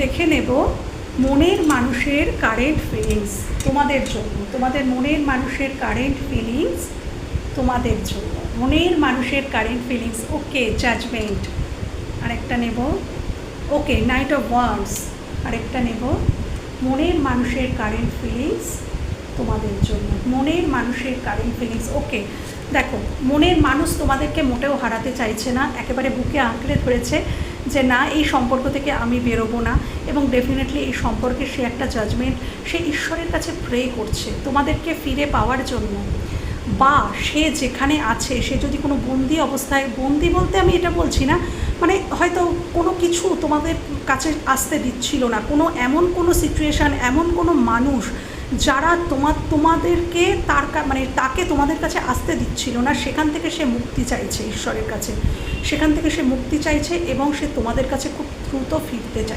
দেখে নেব মনের মানুষের কারেন্ট ফিলিংস তোমাদের জন্য, তোমাদের মনের মানুষের কারেন্ট ফিলিংস তোমাদের জন্য, মনের মানুষের কারেন্ট ফিলিংস। ওকে, জাজমেন্ট আরেকটা নেব। ওকে, নাইট অফ ওয়ান্ডস আরেকটা নেব। মনের মানুষের কারেন্ট ফিলিংস তোমাদের জন্য, মনের মানুষের কারেন্ট ফিলিংস। ওকে, দেখো মনের মানুষ তোমাদেরকে মোটেও হারাতে চাইছে না, একেবারে বুকে আঁকড়ে ধরেছে যে না, এই সম্পর্ক থেকে আমি বেরোবো না, এবং ডেফিনেটলি এই সম্পর্কে সে একটা জাজমেন্ট, সে ঈশ্বরের কাছে প্রে করছে তোমাদেরকে ফিরে পাওয়ার জন্য। বা সে যেখানে আছে, সে যদি কোনো বন্দি অবস্থায়, বন্দি বলতে আমি এটা বলছি না, মানে হয়তো কোনো কিছু তোমাদের কাছে আসতে দিচ্ছিল না, কোনো এমন কোনো সিচুয়েশান, এমন কোনো মানুষ যারা তোমাদেরকে মানে তাকে তোমাদের কাছে আসতে দিচ্ছিল না, সেখান থেকে সে মুক্তি চাইছে ঈশ্বরের কাছে, সেখান থেকে সে মুক্তি চাইছে এবং সে তোমাদের কাছে খুব দ্রুত ফিরতে চায়।